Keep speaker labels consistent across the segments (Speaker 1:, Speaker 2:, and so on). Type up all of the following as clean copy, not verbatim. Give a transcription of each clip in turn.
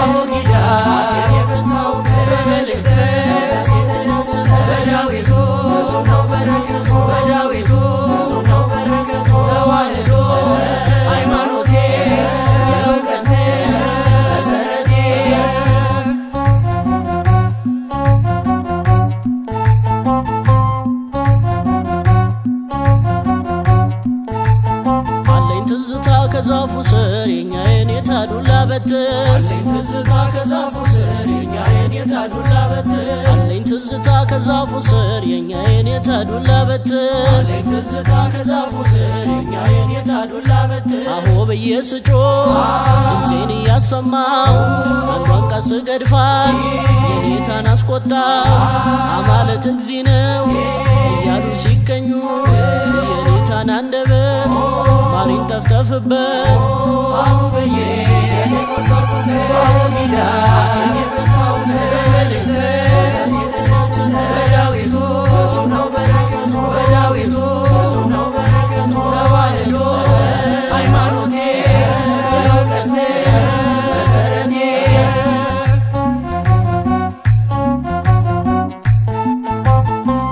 Speaker 1: አቡጊዳ የፈታው በመልእክተ የተደሰተ በዳዊቱ ብዙ ነው በረከቱ በዳዊቱ ብዙ ነው በረከቱ ተዋህዶ ሃይማኖቴ የእውቀት መሰረቴ አለኝ ትዝታ ከዛፉ ስር የኛ የኔታ ዱላ በትር አለኝ ትዝታ ከዛፉ ስር የኛ የኔታ ዱላ በትር አለኝ ትዝታ ከዛፉ ስር የኛ የኔታ ዱላ በትር አለኝ ትዝታ ከዛፉ ስር የኛ የኔታ ዱላ በትር አሆ ብዬ ስጮህ ድምፄን እያሰማው አንዷን ቃል ስገድፋት የኔታን አስቆጣው አማለት እግዚ ነው እያሉ ሲገኙ የኔታን አንደበት ማሪን ጠፍጠፍበት አሁ ብዬ የቆጠርኩበት አቡጊዳ የፈታው በመልእክተ የተደሰተ በዳዊቱ ብዙ ነው በረከቱ በዳዊቱ ብዙ ነው በረከቱ ተዋህዶ ሃይማኖቴ የእውቀት መሰረቴ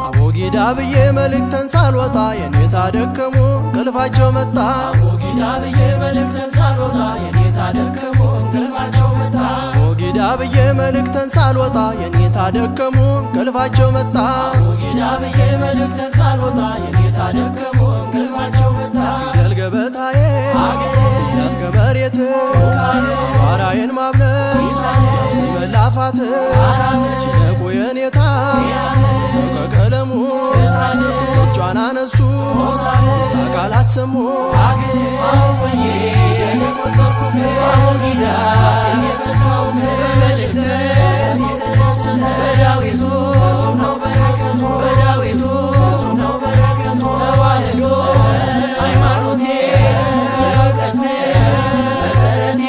Speaker 2: አቡጊዳ ብዬ መልእክተን ሳልወጣ የኔታ ደከሙ እንቅልፋቸው መጣ
Speaker 1: አቡጊዳ ብዬ መልእክተን ሳልወጣ የኔታ ደከሙ እንቅልፋቸው መጣ
Speaker 2: አቡጊዳ ብዬ መልእክተን ሳልወጣ የኔታ ደከሙ እንቅልፋቸው መጣ
Speaker 1: አቡጊዳ ብዬ መልእክተን ሳልወጣ የኔታ ደከሙ እንቅልፋቸው መጣ
Speaker 2: ፊደል ገበታዬ ያዝከ መሬት አዋራዬን ማብለስ መላፋት ሲነቁ የኔታ ከቀለሙ እጇን አነሱ አካላት ሰሙ
Speaker 1: አሁዬ የቆጠርኩበት አቡጊዳ የፈታው በመልእክተ የተደሰተ በዳዊቱ ብዙ ነው በረከቱ በዳዊቱ ብዙ ነው በረከቱ ተዋህዶ ሃይማኖቴ የእውቀት መሰረቴ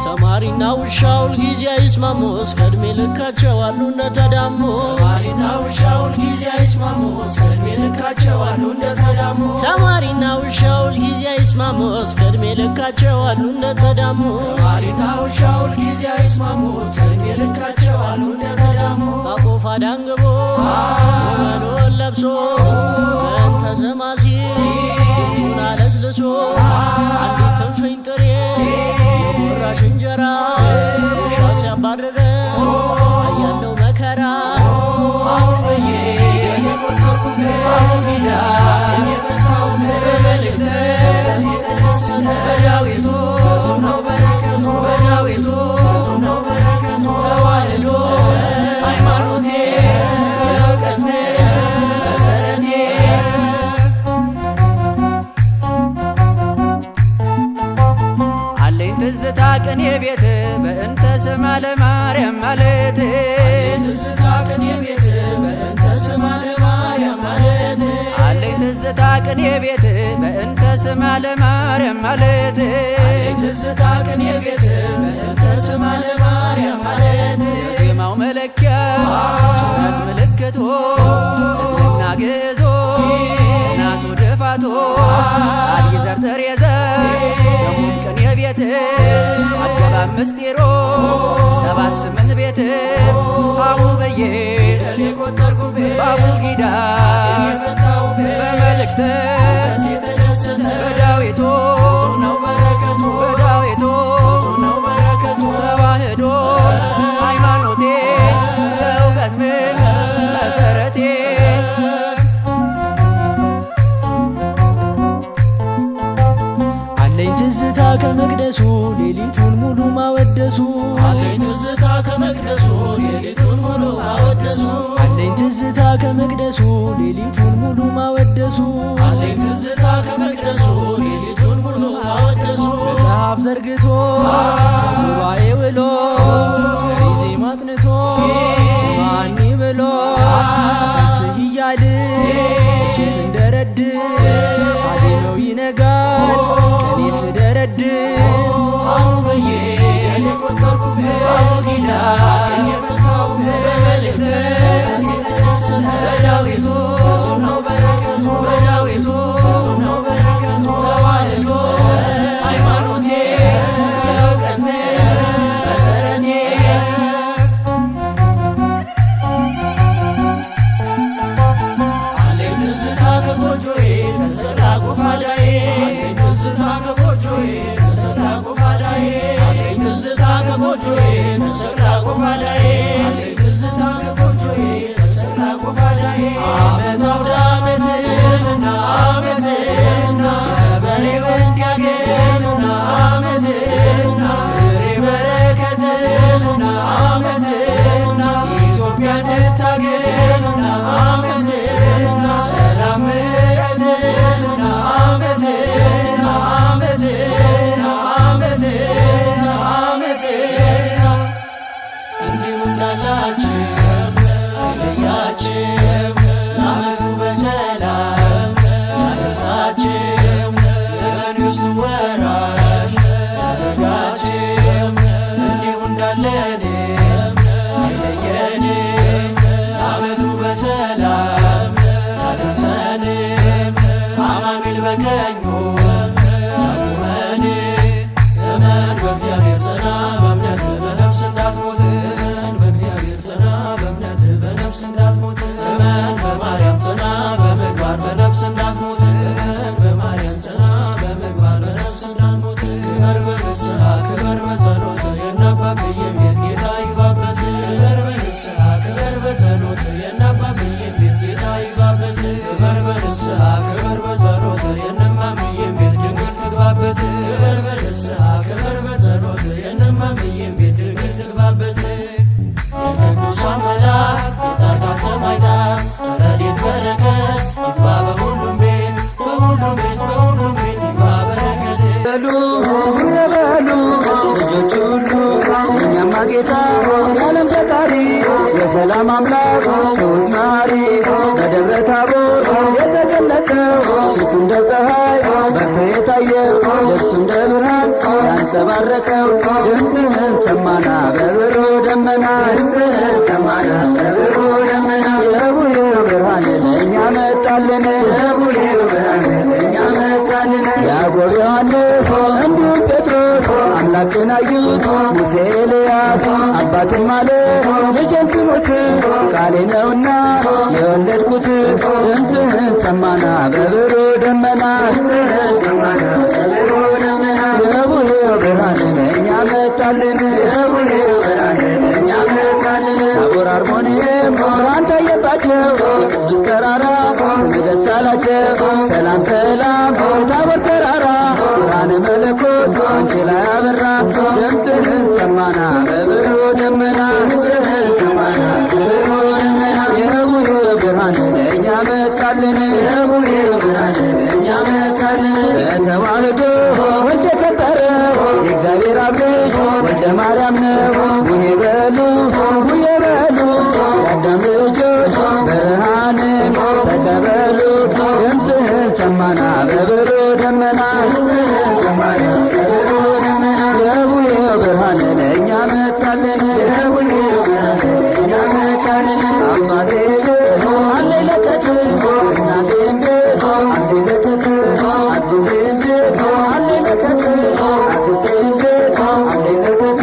Speaker 3: ተማሪና ውሻው ሁልጊዜ አይስማሙ እስከ ዕድሜ ልካቸው አሉ እንደተዳሙ
Speaker 1: ተማሪና ውሻው ሁልጊዜ አይስማሙ እስከ ዕድሜ ልካቸው አሉ እንደተዳሙ
Speaker 3: ተማሪና ውሻው ሁልጊዜ አይስማሙ እስከ ዕድሜ ልካቸው አሉ እንደተዳሙ
Speaker 1: ተማሪና ውሻው ሁልጊዜ አይስማሙ እስከ ዕድሜ ልካቸው አሉ እንደተዳሙ
Speaker 3: አቆፋ ዳንግቦ ወመኖን ለብሶ በእንተ ሰማሲ ድምፁን አለስልሶ አንዲት ትንፍኝ ጥሬ የጉራሽ እንጀራ ውሻ ሲያባርረ አያለው መከራ
Speaker 1: አሁ ብዬ የቆጠርኩበት አቡጊዳ የፈታው በመልእክተ የተደሰተ በዳዊቱ ብዙ ነው በረከቱ በዳዊቱ ብዙ ነው በረከቱ ተዋህዶ ሃይማኖቴ የእውቀት መሰረቴ
Speaker 4: አለኝ ትዝታ ቅኔ ቤት በእንተ ስማ ለማርያም ማለት
Speaker 1: ትዝታ ቅኔ ቤት በእንተ ስማ ለማርያም ማለት
Speaker 4: አለኝ ትዝታ ቅኔ ቤት በእንተ ስማ ለማርያም ማለት
Speaker 1: ትዝታ ቅኔ ቤት በእንተ ስማ ለማርያም ማለት
Speaker 4: የዜማው መለኪያ ጩኸት ምልክቶ እዝልና ግዞ ጥናቱ ድፋቶ ቃል ይዘርጥር የዘር ደሙን ቅኔ ቤት አገባብ ምስጢሮ 7-8 ቤት አሁ ብዬ
Speaker 1: የቆጠርኩበት
Speaker 4: በአቡጊዳ
Speaker 1: የፈታው
Speaker 4: በመልእክተ
Speaker 1: የተደሰተ
Speaker 4: በዳዊቱ
Speaker 1: ብዙ ነው በረከቱ
Speaker 4: በዳዊቱ
Speaker 1: ብዙ ነው በረከቱ
Speaker 4: ተዋህዶ ሃይማኖቴ የእውቀት መሰረቴ
Speaker 2: አለኝ ትዝታ ከመቅደሱ ሌሊቱን ሙሉ ማወደሱ
Speaker 1: አለኝ ትዝታ ከመቅደሱ ሌሊቱን ሙሉ ማወደሱ
Speaker 2: አለኝ ትዝታ ከመቅደሱ ሌሊቱን ሙሉ ማወደሱ
Speaker 1: አለኝ ትዝታ ከመቅደሱ ሌሊቱን ሙሉ ማወደሱ
Speaker 2: መጽሐፍ ዘርግቶ ጉባኤ ውሎ ዜማ አጥንቶ ስማኒ ብሎ ተፈስህ እያል እሱን ስንደረድር ሳዜመው ይነጋል ቀኔ ስደረድር
Speaker 1: አሁ ብዬ የቆጠርኩበት አቡጊዳ የፈታው በመልእክተ የተደሰተ በዳዊቱ ብዙ ነው በረከቱ በዳዊቱ ብዙ ነው በረከቱ ተዋህዶ ቆፋዳዬ አለኝ ትዝታ ከጎጆዬ ተሰቅላ ቆፋዳዬ አለኝ ትዝታ ከጎጆዬ ተሰቅላ ቆፋዳዬ አለኝ ትዝታ ከጎጆዬ ተሰቅላ ቆፋዳዬ ዓመት አውደ ዓመትና ዓመትና በሬው እንዲያገኝና ዓመትና ፍሬ በረከትና ዓመትና ኢትዮጵያ እንድታገኝና ዓመትና ሰላም ምሕረትና ዓመትና ዓመትና ዓመትና ዓመትና እንዲሁ እንዳላችሁ አይለያችሁ ዓመቱ በሰላም ያደርሳችሁ የመንግሥቱ ወራሽ ያደርጋችሁ እንዲሁ እንዳለን አይለየን ዓመቱ በሰላም ያደርሰን አማኑኤል በቀኙ ያቁመን እመን በእግዚአብሔር ጽና በእምነት በነፍስ እንዳትሞት እመን በእግዚአብሔር ጽና በእምነት በነፍስ እንዳትሞት እመን በማርያም ጽና በምግባር በነፍስ እንዳትሞት እመን በማርያም ጽና በምግባር በነፍስ እንዳትሞት ክበር በንስሐ ክበር በጸሎት የናባብዬም ቤት ጌታ ይግባበት ክበር በንስሐ ክበር በጸሎት የናባብዬም ቤት ጌታ ይግባበት ክበር በንስሐ ክበር በጸሎት የነማምዬም ቤት ድንግል ትግባበት ክበር በንስሐ ክበር በጸሎት የነማምዬም ቤት ድንግል ትግባበት የቅዱሳን መላእክት የጻድቃን ሰማዕታት ረድኤት በረከት ይግባ በሁሉም ቤት በሁሉም ቤት በሁሉም ቤት ይግባ በረከት
Speaker 5: በሉ ልጆች ሁሉ እኛማ ጌታ የዓለም ፈጣሪ የሰላም አምላክ ትሑት መሐሪ በደብረ ታቦር የተገለጠው ፊቱ እንደ ፀሐይ በርቶ የታየው ልብሱ እንደ ብርሃን ያንጸባረቀው ድምፅህን ሰማና በብሩ ደመና ድምፅህን ሰማና በብሩ ደመና የቡሄው ብርሃን ለእኛ መጣልን የቡሄው ብርሃን ለእኛ መጣልን ያዕቆብ ዮሐንስ እንዲሁም ጴጥሮስ አምላክን አዩት ሙሴ ኤልያስ አባትም አለ ልጄን ስሙት ቃሌ ነውና የወለድኩት ድምፅህን ሰማና በብሩ ደመና ድምፅህን ሰማና በብሩ ደመና የቡሄው ብርሃን ለእኛ መጣልን የቡሄው ብርሃን ለእኛ መጣልን ታቦር አርሞንዔም ብርሃን ታየባቸው ቅዱስ ተራራ ደስ አላቸው ሰላም ሰላም ታቦር ተራራ ብርሃነ መለኮት አንቺ ላይ አበራ ድምፅህን ሰማና በብሩ ደመና ድምፅህን ሰማና በብሩ ደመና የቡሄው ብርሃን ለእኛ መጣልን የቡሄው ብርሃን ለእኛ መጣልን በተዋህዶ ወልደ ከበረ የእግዚአብሔር አብ ልጅ ወልደ ማርያም ነው ቡሄ በሉ ቡሄ በሉ የአዳም ልጆች ብርሃንን ተቀበሉ ድምፅህን ሰማና በብሩ ደመና ድምፅህን ሰማና በብሩ ደመና የቡሄው ብርሃን ለእኛ መጣልን የቡሄው ብርሃን ለእኛ መጣልን አባቴ አለኝ ለከት እናቴም ቤት አለኝ ለከት አግዜም ቤት አለኝ ለከት አክስቴም ቤት አለኝ ለከት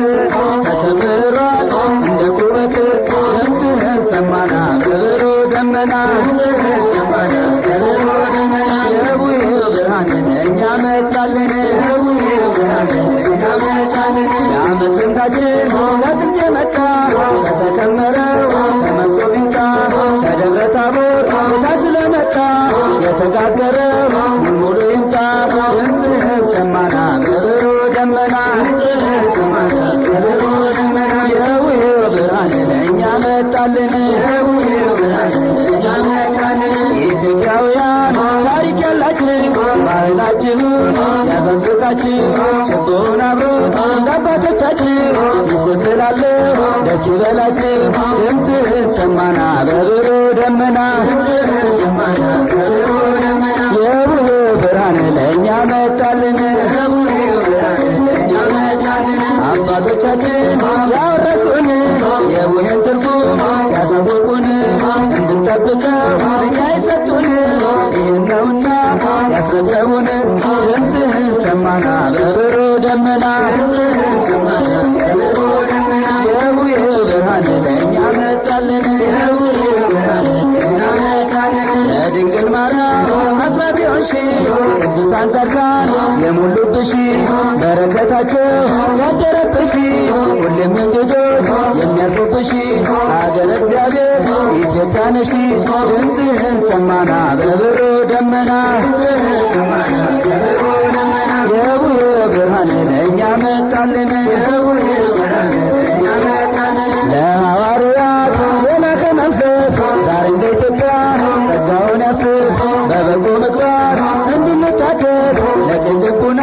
Speaker 5: ተከምሯል እንደ ኩበት ድምፅህን ሰማና በብሩ ደመና ድምፅህን ሰማና በብሩ ደመና የቡሄው ብርሃን ለእኛ መጣልን የቡሄው ብርሃን ለእኛ መጣልን የዓመት ወንዳችን ከጥንት የመጣ ከተከመረው ከመሶብ ይምጣ ከደብረ ታቦር ጌታ ስለመጣ የተጋገረው ሙሉ ይምጣ ድምፅህን ሰማና በብሩ ደመና ድምፅህን ሰማና በብሩ ደመና የቡሄው ብርሃን ለእኛ መጣልን የቡሄው ብርሃን ለእኛ መጣልን ኢትዮጵያውያን ታሪክ ያላችን ባህላችንን ያዘንዝቃችን ችቦውን አብሮት እንዳባቶቻችን ምስጢር ስላለው ደስ ይበላችሁ ድምፅህን ሰማና በብሩ ደመና ድምፅህን ሰማና በብሩ ደመና የቡሄው ብርሃን ለእኛ መጣልን የቡሄው ብርሃን ለእኛ መጣልን አባቶቻችን ያወረሱን የቡሄን ትርጉም ሲያሳውቁን እንድንጠብቀው እኛ የሰጡን ይህን ነውና ያስረከቡን ድምፅህን ሰማና በብሩ ደመና ድምፅህን ሰማና በብሩ ደመና የቡሄው ብርሃን ለእኛ መጣልን የቡሄው ብርሃን ለእኛ መጣልን ከድንግል ማርያም አስራት የሆንሽ ቅዱሳን ጻድቃን የሞሉብሽ በረከታቸው ያደረብሽ ሁሌም እንግዶች የሚያርፉብሽ ሀገረ እግዚአብሔር ኢትዮጵያ ነሽ። ድምፅህን ሰማና በብሩ ደመና የቡሄ ብርሃን ለእኛ መጣልን ለሐዋርያት የላከ መንፈስ ዛሬም በኢትዮጵያ ጸጋውን ያፍስስ በበጎ ምግባር እንድንታደስ ለቅን ልቡና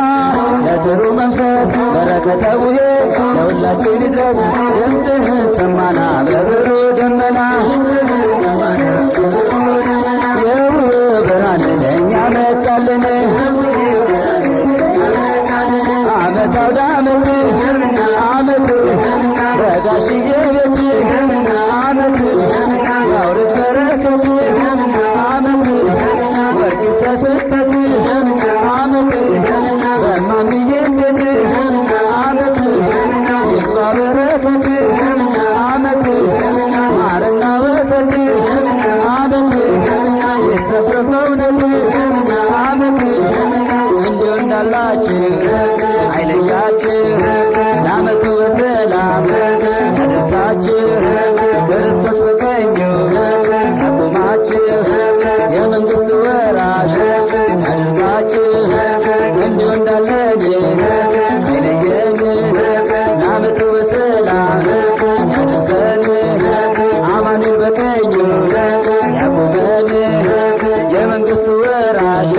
Speaker 5: ለጥሩ መንፈስ በረከተ ቡሄ ለሁላችን ይድረስ። ድምፅህን ሰማና በብሩ ደመና የቡሄ ብርሃን ለእኛ መጣልን ዓመት አውደ ዓመት በጋሽዬ ቤት ዓመት ያውርድ በረከት ዓመት ወርቅ ይሰስበት ዓመት በማምዬ ቤት ዓመት ይግባ በረከት ዓመት ማርና ወተት ዓመት ይትረፍረፍ በእውነት ዓመት እንዲሁ እንዳላችሁ አይለያችሁ ለዓመቱ በሰላም ያደርሳችሁ ክርስቶስ በቀኙ ያቁማችሁ የመንግሥቱ ወራሽ ያደርጋችሁ እንዲሁ እንዳለን አይለየን ለዓመቱ በሰላም ያደርሰን አማኑኤል በቀኙ ያቁመን የመንግሥቱ ወራሽ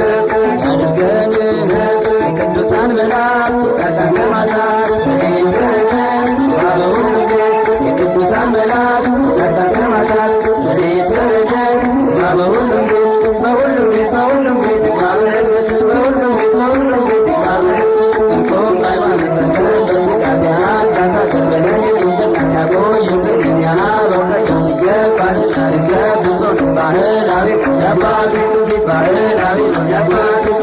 Speaker 5: ያደርገን የቅዱሳን መላእክት ጻድቃን ሰማዕታት የቅዱሳን መላእክት ጻድቃን ሰማዕታት በሌት በረከት በሁሉም ቤት በበረከት በሁሉም ቤት እንቆም በሃይማኖት ጸንተን በስጋት አስራታችን በለን ያቆይብን እኛ በእውቀት ይገባል ባህላዊ የአባቶች ባህላዊ የአባቶች